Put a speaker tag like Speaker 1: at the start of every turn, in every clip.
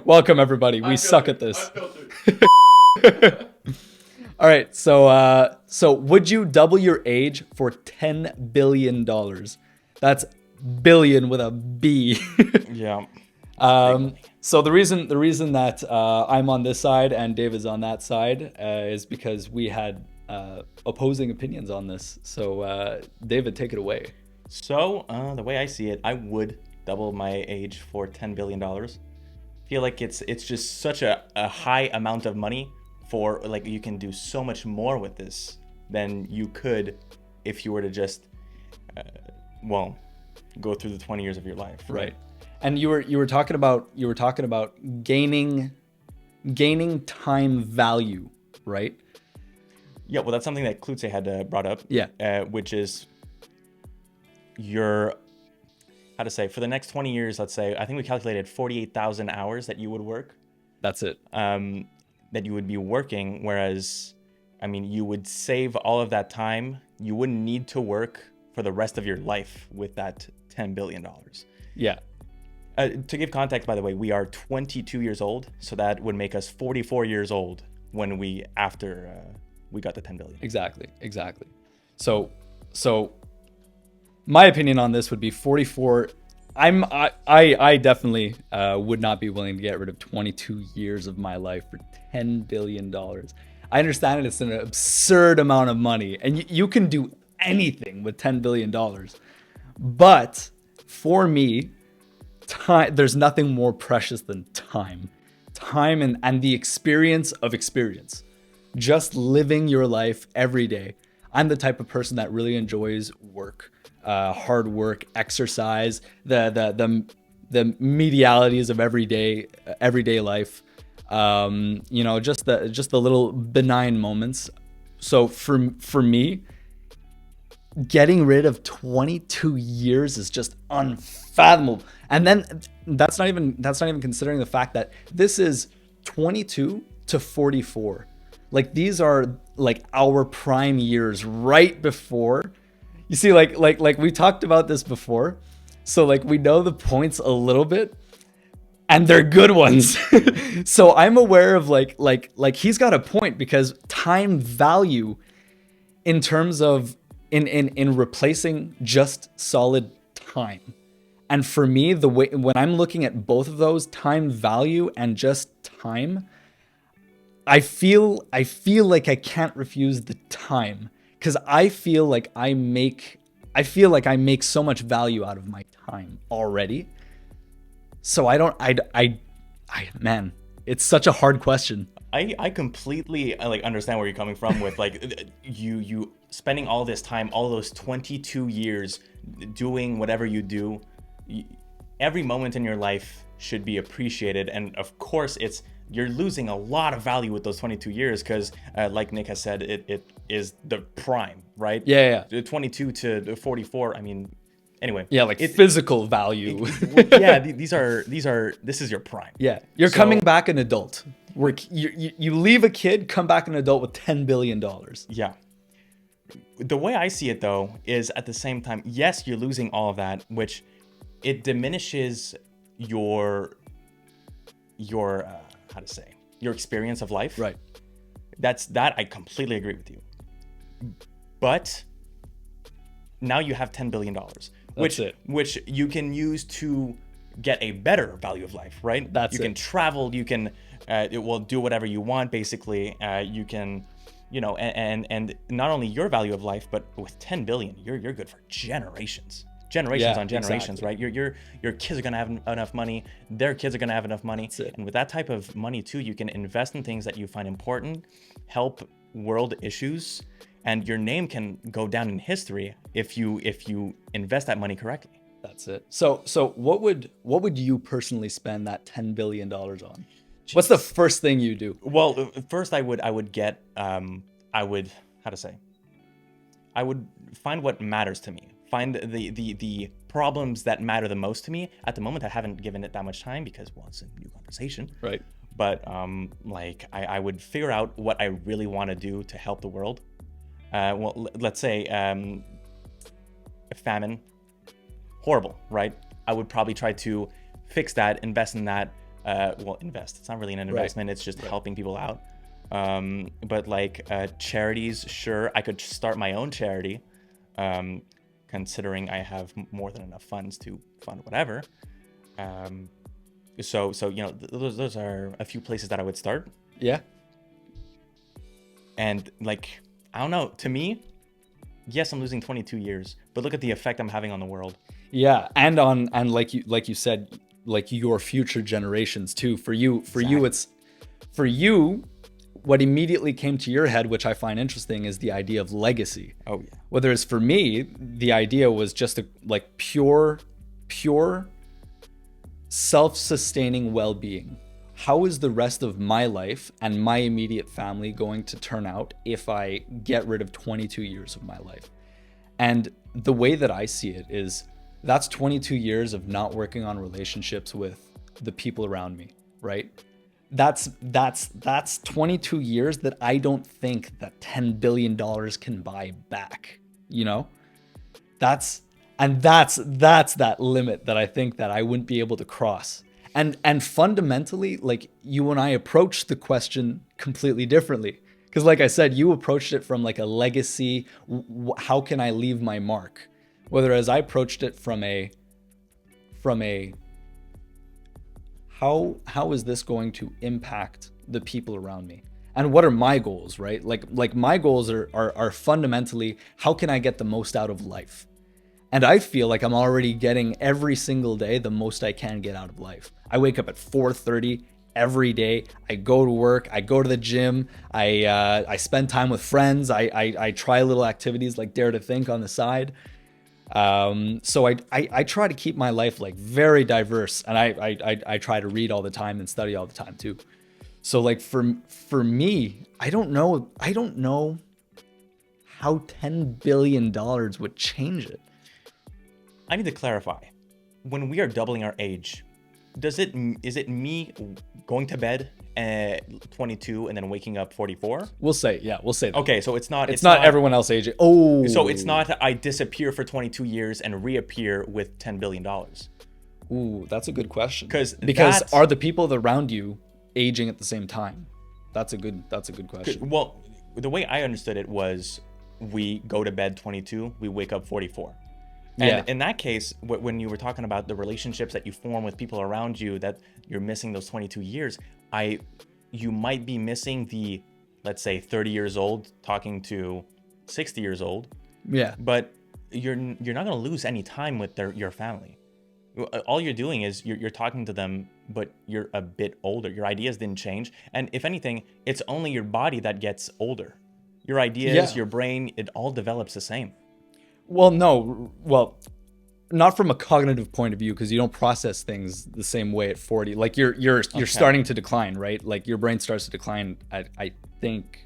Speaker 1: Welcome everybody. We suck at this. All right. So would you double your age for $10 billion? That's billion with a B.
Speaker 2: Yeah.
Speaker 1: So the reason that I'm on this side and Dave is on that side is because we had opposing opinions on this. So David, take it away.
Speaker 2: So the way I see it, I would double my age for $10 billion. Feel like it's just such a high amount of money for, like, you can do so much more with this than you could if you were to just go through the 20 years of your life.
Speaker 1: Right. And you were talking about gaining time value, right?
Speaker 2: Yeah, well, that's something that Klutze had brought up.
Speaker 1: Yeah.
Speaker 2: Which is your, how to say, for the next 20 years, let's say, I think we calculated 48,000 hours that you would work.
Speaker 1: That's it.
Speaker 2: That you would be working, whereas, I mean, you would save all of that time. You wouldn't need to work for the rest of your life with that $10 billion.
Speaker 1: Yeah.
Speaker 2: To give context, by the way, we are 22 years old, so that would make us 44 years old when we got the 10 billion.
Speaker 1: Exactly. So my opinion on this would be 44. I definitely would not be willing to get rid of 22 years of my life for $10 billion. I understand it's an absurd amount of money, and you can do anything with $10 billion. But for me, time, there's nothing more precious than time and the experience of experience, just living your life every day. I'm the type of person that really enjoys work, hard work, exercise, the medialities of everyday life, just the little benign moments. So for me, getting rid of 22 years is just unfathomable. And then that's not even considering the fact that this is 22 to 44. Like, these are like our prime years right before. You see, like we talked about this before. So like we know the points a little bit, and they're good ones. So I'm aware of like he's got a point, because time value in terms of in replacing just solid time. And for me, the way when I'm looking at both of those, time value and just time, I feel like I can't refuse the time, because I feel like I make so much value out of my time already. So man, it's such a hard question.
Speaker 2: I completely understand where you're coming from with you spending all this time, all those 22 years doing whatever you do. Every moment in your life should be appreciated, and of course you're losing a lot of value with those 22 years, because like Nick has said, it is the prime, right?
Speaker 1: Yeah.
Speaker 2: 22 to 44. I mean, anyway.
Speaker 1: Yeah, physical value.
Speaker 2: This is your prime.
Speaker 1: Yeah, you're coming back an adult. You leave a kid, come back an adult with $10 billion.
Speaker 2: Yeah. The way I see it, though, is at the same time, yes, you're losing all of that, which it diminishes your how to say, your experience of life.
Speaker 1: Right.
Speaker 2: That I completely agree with you. But now you have $10 billion, which you can use to get a better value of life, right? You can travel, you can do whatever you want, basically. You can, and not only your value of life, but with 10 billion, you're good for generations on generations,
Speaker 1: exactly.
Speaker 2: Right? Your kids are gonna have enough money, their kids are gonna have enough money, and with that type of money too, you can invest in things that you find important, help world issues, and your name can go down in history if you invest that money correctly.
Speaker 1: That's it. So what would you personally spend that $10 billion on? What's the first thing you do?
Speaker 2: Well, first I would find what matters to me. Find the problems that matter the most to me. At the moment, I haven't given it that much time because, well, it's a new conversation.
Speaker 1: Right.
Speaker 2: but like I would figure out what I really want to do to help the world. Well, let's say a famine, horrible, right? I would probably try to fix that, invest in that. Invest. It's not really an investment. It's just helping people out. But like charities, sure, I could start my own charity, considering I have more than enough funds to fund whatever. So you know, those are a few places that I would start.
Speaker 1: Yeah.
Speaker 2: And like, I don't know, to me, yes, I'm losing 22 years, but look at the effect I'm having on the world.
Speaker 1: Yeah, and like you said, like your future generations too. For you, what immediately came to your head, which I find interesting, is the idea of legacy.
Speaker 2: Oh yeah.
Speaker 1: Whereas for me, the idea was just like pure self-sustaining well-being. How is the rest of my life and my immediate family going to turn out if I get rid of 22 years of my life? And the way that I see it is that's 22 years of not working on relationships with the people around me, right? That's 22 years that I don't think that $10 billion can buy back, you know? That's that limit that I think that I wouldn't be able to cross. And fundamentally, like, you and I approach the question completely differently. Because like I said, you approached it from like a legacy, how can I leave my mark? Whereas I approached it from a how is this going to impact the people around me? And what are my goals, right? Like my goals are fundamentally, how can I get the most out of life? And I feel like I'm already getting every single day the most I can get out of life. I wake up at 4:30 every day. I go to work. I go to the gym. I spend time with friends. I try little activities like Dare to Think on the side. So I try to keep my life like very diverse, and I try to read all the time and study all the time too. So like for me, I don't know how $10 billion would change it.
Speaker 2: I need to clarify. When we are doubling our age, is it me going to bed at 22 and then waking up 44?
Speaker 1: We'll say that.
Speaker 2: Okay, so it's not
Speaker 1: everyone else aging. Oh.
Speaker 2: So it's not I disappear for 22 years and reappear with $10 billion.
Speaker 1: Ooh, that's a good question. Because
Speaker 2: that's,
Speaker 1: are the people around you aging at the same time? That's a good question.
Speaker 2: Well, the way I understood it was we go to bed 22, we wake up 44. And in that case, when you were talking about the relationships that you form with people around you, that you're missing those 22 years, you might be missing the, let's say, 30 years old talking to 60 years old.
Speaker 1: Yeah.
Speaker 2: But you're not going to lose any time with your family. All you're doing is you're talking to them, but you're a bit older. Your ideas didn't change. And if anything, it's only your body that gets older. Your ideas, your brain, it all develops the same.
Speaker 1: Well, no. Well, not from a cognitive point of view, because you don't process things the same way at 40. Like you're starting to decline, right? Like your brain starts to decline at, I think,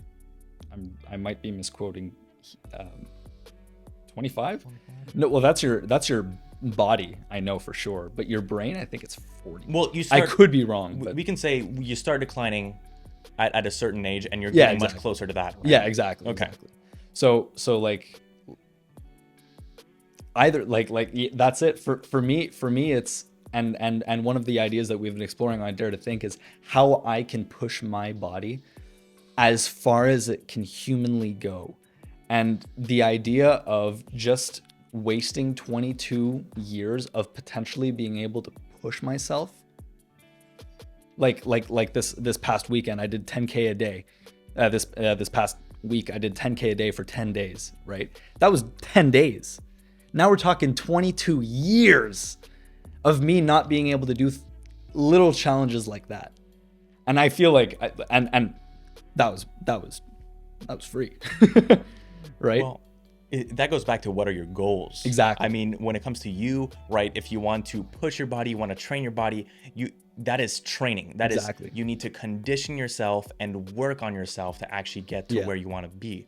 Speaker 1: I might be misquoting, 25? No, well that's your body, I know for sure, but your brain, I think it's 40.
Speaker 2: Well,
Speaker 1: I could be wrong, but
Speaker 2: we can say you start declining at a certain age, and you're getting much closer to that. Right?
Speaker 1: Yeah, exactly.
Speaker 2: Okay.
Speaker 1: Exactly. So like. Either like that's it for me it's and one of the ideas that we've been exploring on Dare to Think is how I can push my body as far as it can humanly go. And the idea of just wasting 22 years of potentially being able to push myself, like this past weekend I did 10K a day. This past week I did 10K a day for 10 days, right? That was 10 days. Now we're talking 22 years of me not being able to do little challenges like that. And I feel like, and that was free, right?
Speaker 2: Well, that goes back to what are your goals?
Speaker 1: Exactly.
Speaker 2: I mean, when it comes to you, right? If you want to push your body, you want to train your body, that is training. That
Speaker 1: exactly.
Speaker 2: is, you need to condition yourself and work on yourself to actually get to where you want to be.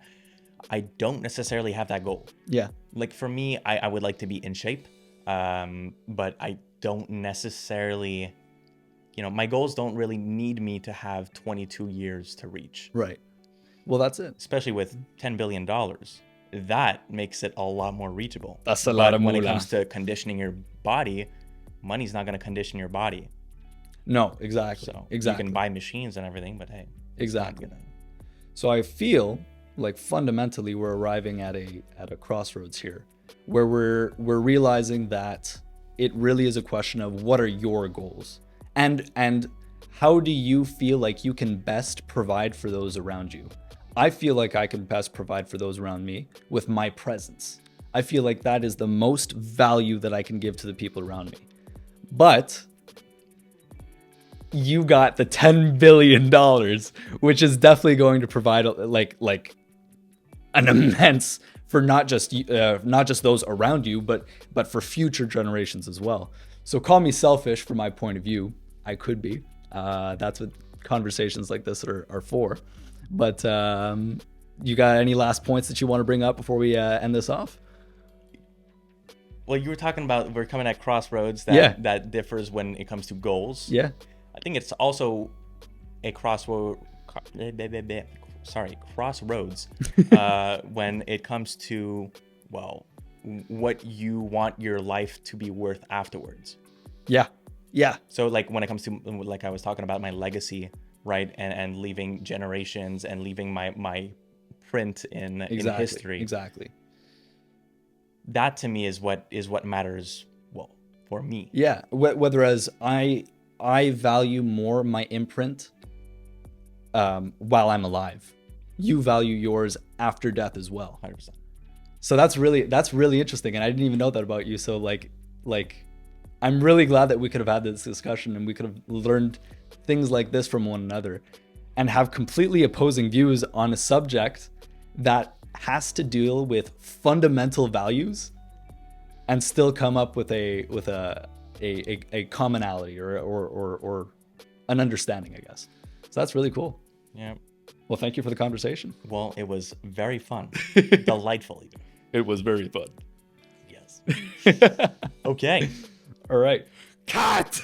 Speaker 2: I don't necessarily have that goal.
Speaker 1: Yeah.
Speaker 2: Like for me, I would like to be in shape, but I don't necessarily my goals don't really need me to have 22 years to reach.
Speaker 1: Right. Well, that's it.
Speaker 2: Especially with $10 billion. That makes it a lot more reachable.
Speaker 1: That's a lot of
Speaker 2: when it
Speaker 1: moolah.
Speaker 2: comes to conditioning your body, money's not going to condition your body.
Speaker 1: No, exactly.
Speaker 2: So
Speaker 1: exactly.
Speaker 2: you can buy machines and everything, but hey,
Speaker 1: exactly. So I feel like fundamentally we're arriving at a crossroads here, where we're realizing that it really is a question of what are your goals, and how do you feel like you can best provide for those around you. I feel like I can best provide for those around me with my presence. I feel like that is the most value that I can give to the people around me. But you got the $10 billion, which is definitely going to provide like an immense for not just those around you, but for future generations as well. So call me selfish from my point of view. I could be. That's what conversations like this are for. But you got any last points that you want to bring up before we end this off?
Speaker 2: Well, you were talking about we're coming at crossroads that differs when it comes to goals.
Speaker 1: Yeah.
Speaker 2: I think it's also a crossroads when it comes to, well, what you want your life to be worth afterwards.
Speaker 1: Yeah. Yeah.
Speaker 2: So like when it comes to, like I was talking about my legacy, right? And leaving generations and leaving my print in history.
Speaker 1: Exactly.
Speaker 2: That to me is what matters, well, for me.
Speaker 1: Yeah. Whereas I value more my imprint while I'm alive. You value yours after death as well.
Speaker 2: 100%.
Speaker 1: So that's really interesting, and I didn't even know that about you. So like I'm really glad that we could have had this discussion and we could have learned things like this from one another and have completely opposing views on a subject that has to deal with fundamental values and still come up with a commonality or an understanding, I guess. So that's really cool.
Speaker 2: Yeah.
Speaker 1: Well, thank you for the conversation.
Speaker 2: Well, it was very fun. Delightful even.
Speaker 1: It was very fun.
Speaker 2: Yes. Okay.
Speaker 1: All right. Cut!